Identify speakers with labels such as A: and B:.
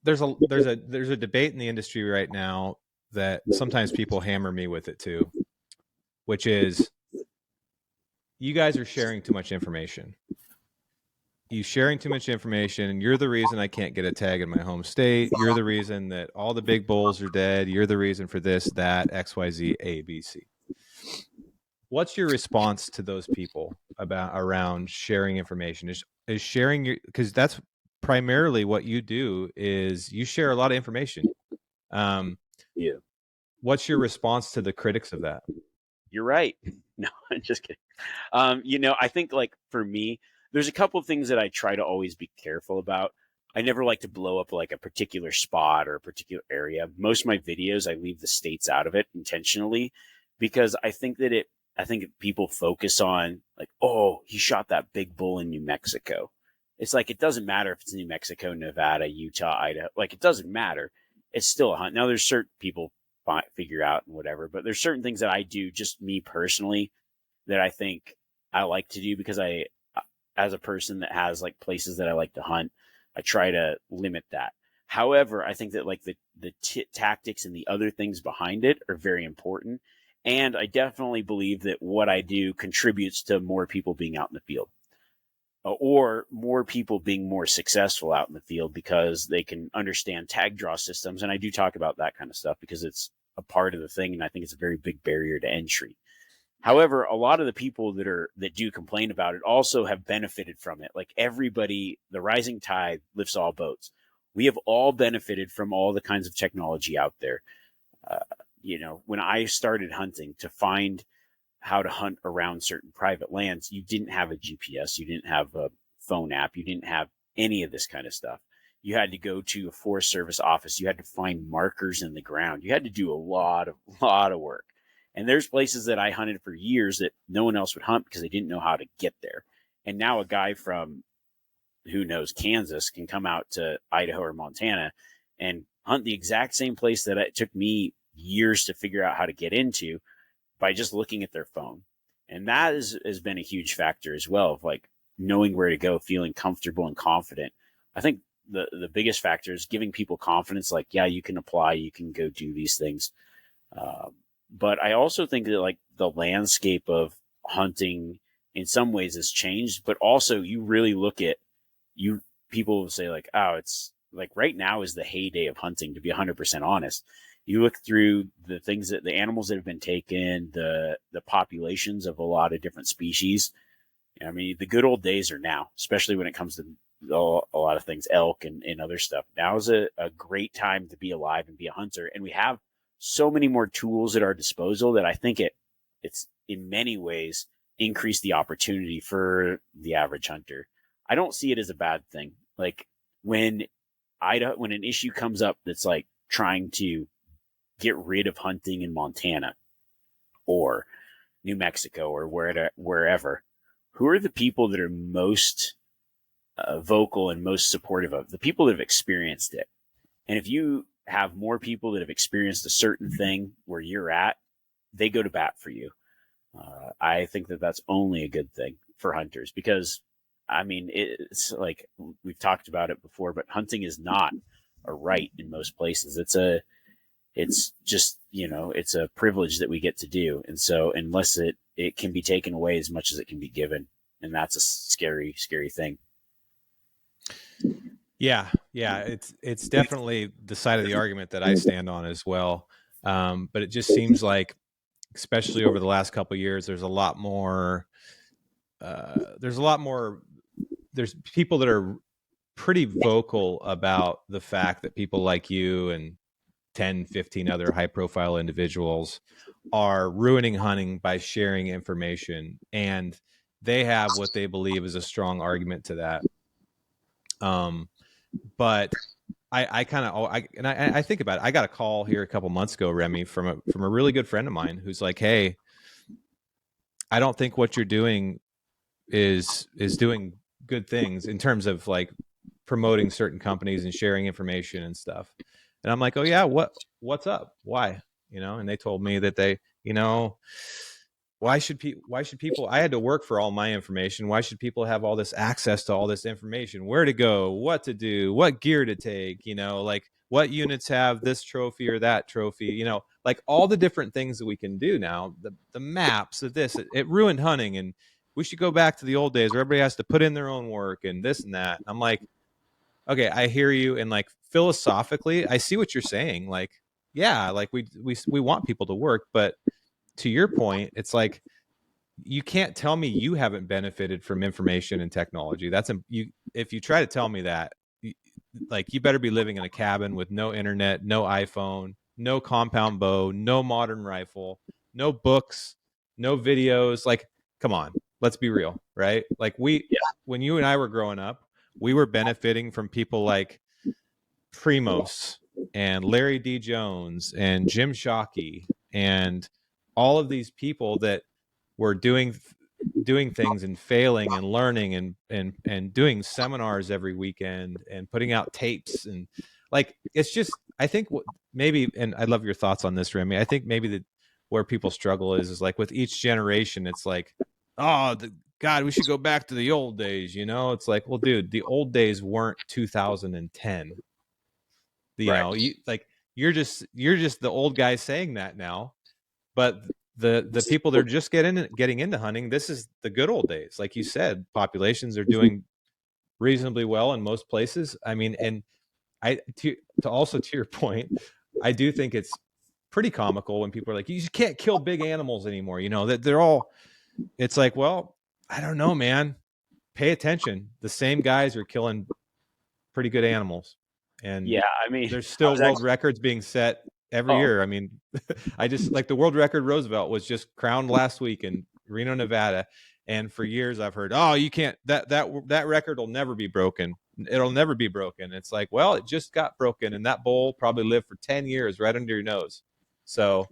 A: there's a debate in the industry right now that sometimes people hammer me with it too, which is you guys are sharing too much information. You sharing too much information. You're the reason I can't get a tag in my home state. You're the reason that all the big bulls are dead. You're the reason for this, that, XYZ, A, B, C. What's your response to those people about around sharing information? Is sharing your, because that's primarily what you do, is you share a lot of information. Um,
B: Yeah,
A: what's your response to the critics of that?
B: you're right. No, I'm just kidding. I think like for me, there's a couple of things that I try to always be careful about. I never like to blow up like a particular spot or a particular area. Most of my videos, I leave the states out of it intentionally because I think people focus on like, oh, he shot that big bull in New Mexico. It's like, it doesn't matter if it's New Mexico, Nevada, Utah, Idaho. Like, it doesn't matter. It's still a hunt. Now, there's certain people figure out and whatever, but there's certain things that I do, just me personally, that I think I like to do because as a person that has like places that I like to hunt, I try to limit that. However, I think that like the tactics and the other things behind it are very important. And I definitely believe that what I do contributes to more people being out in the field or more people being more successful out in the field because they can understand tag draw systems. And I do talk about that kind of stuff because it's a part of the thing. And I think it's a very big barrier to entry. However, a lot of the people that do complain about it also have benefited from it. Like everybody, the rising tide lifts all boats. We have all benefited from all the kinds of technology out there. Uh, when I started hunting to find how to hunt around certain private lands, you didn't have a GPS, you didn't have a phone app, you didn't have any of this kind of stuff. You had to go to a Forest Service office. You had to find markers in the ground. You had to do a lot of work. And there's places that I hunted for years that no one else would hunt because they didn't know how to get there. And now a guy from who knows Kansas can come out to Idaho or Montana and hunt the exact same place that it took me years to figure out how to get into by just looking at their phone. And that has been a huge factor as well of like knowing where to go, feeling comfortable and confident. I think the biggest factor is giving people confidence, like, yeah, you can apply, you can go do these things. But I also think that like the landscape of hunting in some ways has changed, but also you really look at you people will say like, oh, it's like right now is the heyday of hunting, to be 100% honest. You look through the things that the animals that have been taken, the populations of a lot of different species. I mean, the good old days are now, especially when it comes to a lot of things, elk and other stuff. Now is a great time to be alive and be a hunter. And we have so many more tools at our disposal that I think it's in many ways increased the opportunity for the average hunter. I don't see it as a bad thing. Like when when an issue comes up that's like trying to get rid of hunting in Montana or New Mexico or wherever, who are the people that are most vocal and most supportive of? The people that have experienced it. And if you have more people that have experienced a certain thing where you're at, they go to bat for you. I think that that's only a good thing for hunters because, I mean, it's like we've talked about it before, but hunting is not a right in most places. It's just, it's a privilege that we get to do. And so unless it can be taken away as much as it can be given. And that's a scary, scary thing.
A: Yeah, yeah, it's definitely the side of the argument that I stand on as well. But it just seems like, especially over the last couple of years, there's a lot more. There's a lot more. There's people that are pretty vocal about the fact that people like you and 10, 15 other high profile individuals are ruining hunting by sharing information. And they have what they believe is a strong argument to that. But I kind of I think about it. I got a call here a couple months ago, Remi, from a really good friend of mine who's like, "Hey, I don't think what you're doing is doing good things in terms of like promoting certain companies and sharing information and stuff." And I'm like, "Oh yeah, what's up? Why?" And they told me that they, why should people, I had to work for all my information. Why should people have all this access to all this information? Where to go, what to do, what gear to take, like what units have this trophy or that trophy, like all the different things that we can do now, the maps of this, it ruined hunting. And we should go back to the old days where everybody has to put in their own work and this and that. I'm like, okay, I hear you. And like philosophically, I see what you're saying. Like, yeah, like we want people to work, but to your point, it's like you can't tell me you haven't benefited from information and technology. If you try to tell me that, like you better be living in a cabin with no internet, no iPhone, no compound bow, no modern rifle, no books, no videos. Like, come on, let's be real, right? Like
B: Yeah.
A: when you and I were growing up, we were benefiting from people like Primos and Larry D. Jones and Jim Shockey and all of these people that were doing things and failing and learning and doing seminars every weekend and putting out tapes. And like it's just, I think maybe, and I'd love your thoughts on this, Remi. I think maybe that where people struggle is like with each generation, it's like, oh, God, we should go back to the old days. It's like, well, dude, the old days weren't 2010.
B: Right.
A: You're just the old guy saying that now, but the people that are just getting into hunting, this is the good old days. Like you said, populations are doing reasonably well in most places. I mean, and to also to your point, I do think it's pretty comical when people are like, you just can't kill big animals anymore. That they're all, it's like, well, I don't know, man. Pay attention. The same guys are killing pretty good animals, and
B: Yeah. I mean,
A: there's
B: I
A: still
B: was
A: world
B: actually,
A: records being set every
B: oh,
A: year. I mean, I just like the world record Roosevelt was just crowned last week in Reno, Nevada, and for years I've heard, oh, you can't, that record will never be broken. It'll never be broken. It's like, well, it just got broken, and that bull probably lived for 10 years right under your nose. So